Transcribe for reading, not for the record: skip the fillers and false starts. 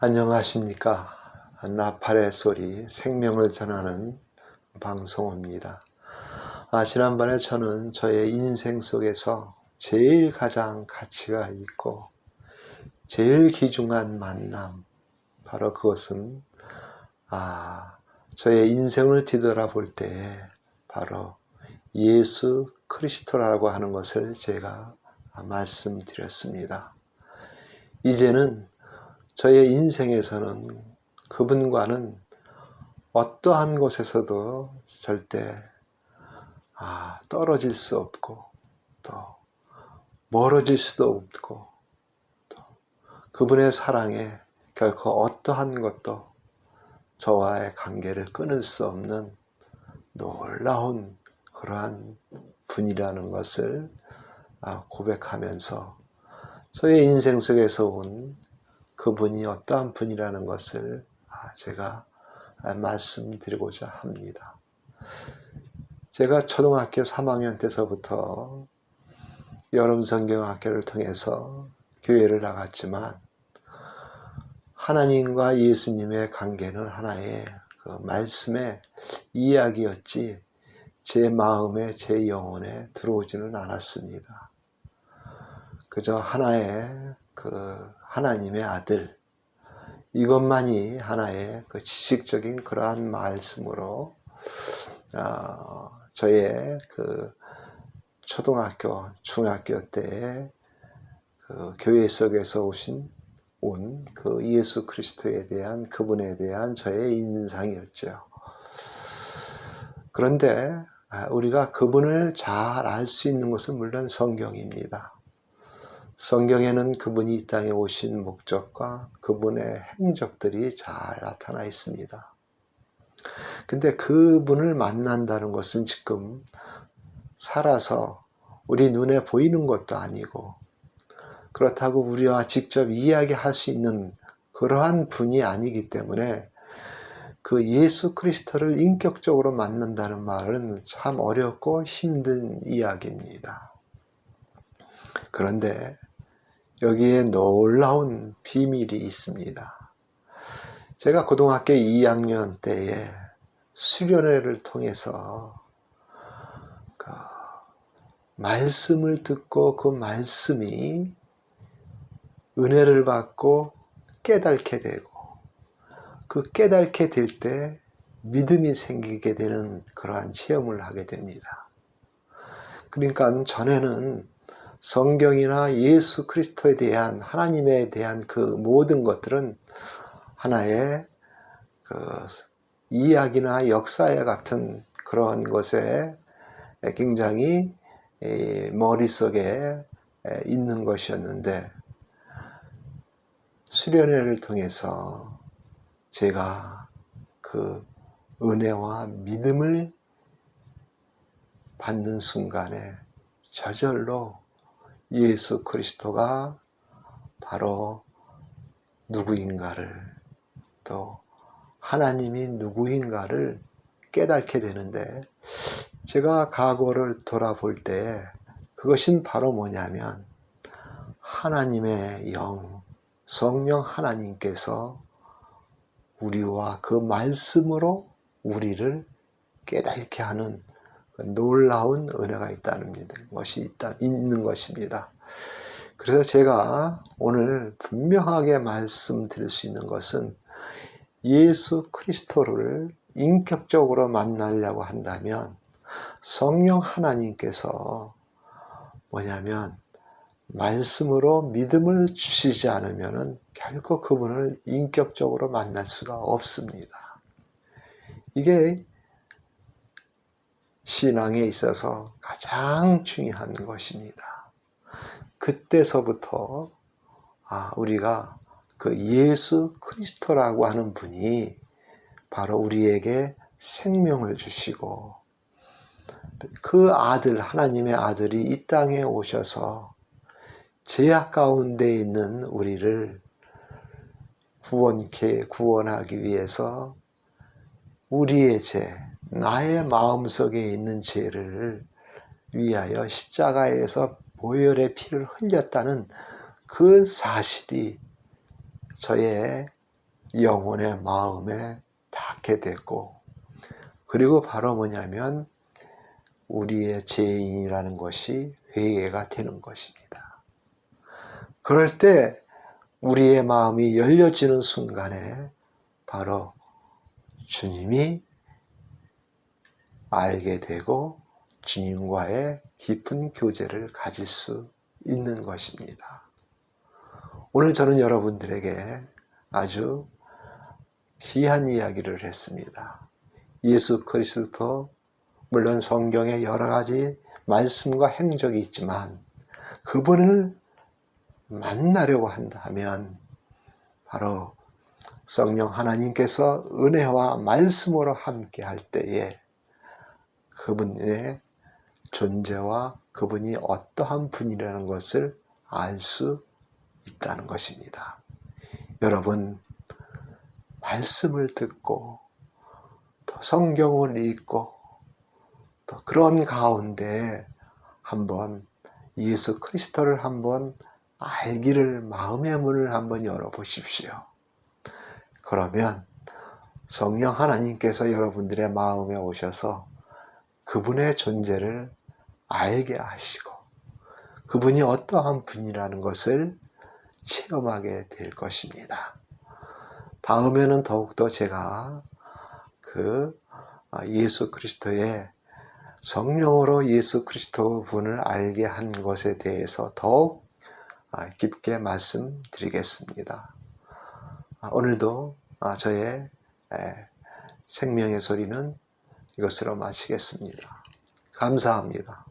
안녕하십니까. 나팔의 소리, 생명을 전하는 방송입니다. 지난번에 저는 저의 인생 속에서 제일 가장 가치가 있고 제일 귀중한 만남, 바로 그것은 저의 인생을 뒤돌아볼 때 바로 예수 그리스도라고 하는 것을 제가 말씀드렸습니다. 이제는 저의 인생에서는 그분과는 어떠한 곳에서도 절대 떨어질 수 없고 또 멀어질 수도 없고 또 그분의 사랑에 결코 어떠한 것도 저와의 관계를 끊을 수 없는 놀라운 그러한 분이라는 것을 고백하면서 저의 인생 속에서 온 그분이 어떠한 분이라는 것을 제가 말씀드리고자 합니다. 제가 초등학교 3학년 때서부터 여름성경학교를 통해서 교회를 나갔지만 하나님과 예수님의 관계는 하나의 그 말씀의 이야기였지 제 마음에 제 영혼에 들어오지는 않았습니다. 그저 하나의 하나님의 아들, 이것만이 하나의 그 지식적인 그러한 말씀으로 저의 그 초등학교, 중학교 때의 그 교회 속에서 온 그 예수 그리스도에 대한 그분에 대한 저의 인상이었죠. 그런데 우리가 그분을 잘 알 수 있는 것은 물론 성경입니다. 성경에는 그분이 이 땅에 오신 목적과 그분의 행적들이 잘 나타나 있습니다. 근데 그분을 만난다는 것은 지금 살아서 우리 눈에 보이는 것도 아니고 그렇다고 우리와 직접 이야기할 수 있는 그러한 분이 아니기 때문에 그 예수 그리스도를 인격적으로 만난다는 말은 참 어렵고 힘든 이야기입니다. 그런데 여기에 놀라운 비밀이 있습니다. 제가 고등학교 2학년 때에 수련회를 통해서 그 말씀을 듣고 그 말씀이 은혜를 받고 깨닫게 되고 그 깨닫게 될 때 믿음이 생기게 되는 그러한 체험을 하게 됩니다. 그러니까 전에는 성경이나 예수 그리스도에 대한 하나님에 대한 그 모든 것들은 하나의 그 이야기나 역사에 같은 그런 것에 굉장히 머릿속에 있는 것이었는데 수련회를 통해서 제가 그 은혜와 믿음을 받는 순간에 저절로 예수 그리스도가 바로 누구인가를 또 하나님이 누구인가를 깨닫게 되는데 제가 과거를 돌아볼 때 그것은 바로 뭐냐면 하나님의 영, 성령 하나님께서 우리와 그 말씀으로 우리를 깨닫게 하는 놀라운 은혜가 있는 것입니다. 그래서 제가 오늘 분명하게 말씀드릴 수 있는 것은 예수 그리스도를 인격적으로 만나려고 한다면 성령 하나님께서 뭐냐면 말씀으로 믿음을 주시지 않으면 결코 그분을 인격적으로 만날 수가 없습니다. 이게 신앙에 있어서 가장 중요한 것입니다. 그때서부터 우리가 그 예수 그리스도라고 하는 분이 바로 우리에게 생명을 주시고 그 아들, 하나님의 아들이 이 땅에 오셔서 죄악 가운데 있는 우리를 구원하기 위해서 우리의 죄, 나의 마음속에 있는 죄를 위하여 십자가에서 보혈의 피를 흘렸다는 그 사실이 저의 영혼의 마음에 닿게 되고, 그리고 바로 뭐냐면 우리의 죄인이라는 것이 회개가 되는 것입니다. 그럴 때 우리의 마음이 열려지는 순간에 바로 주님이 알게 되고 주님과의 깊은 교제를 가질 수 있는 것입니다. 오늘 저는 여러분들에게 아주 귀한 이야기를 했습니다. 예수 그리스도, 물론 성경에 여러 가지 말씀과 행적이 있지만 그분을 만나려고 한다면 바로 성령 하나님께서 은혜와 말씀으로 함께 할 때에 그분의 존재와 그분이 어떠한 분이라는 것을 알 수 있다는 것입니다. 여러분, 말씀을 듣고 또 성경을 읽고 또 그런 가운데 한번 예수 그리스도를 한번 알기를 마음의 문을 한번 열어보십시오. 그러면 성령 하나님께서 여러분들의 마음에 오셔서 그분의 존재를 알게 하시고 그분이 어떠한 분이라는 것을 체험하게 될 것입니다. 다음에는 더욱더 제가 예수 그리스도의 성령으로 예수 그리스도 분을 알게 한 것에 대해서 더욱 깊게 말씀드리겠습니다. 오늘도 저의 생명의 소리는 이것으로 마치겠습니다. 감사합니다.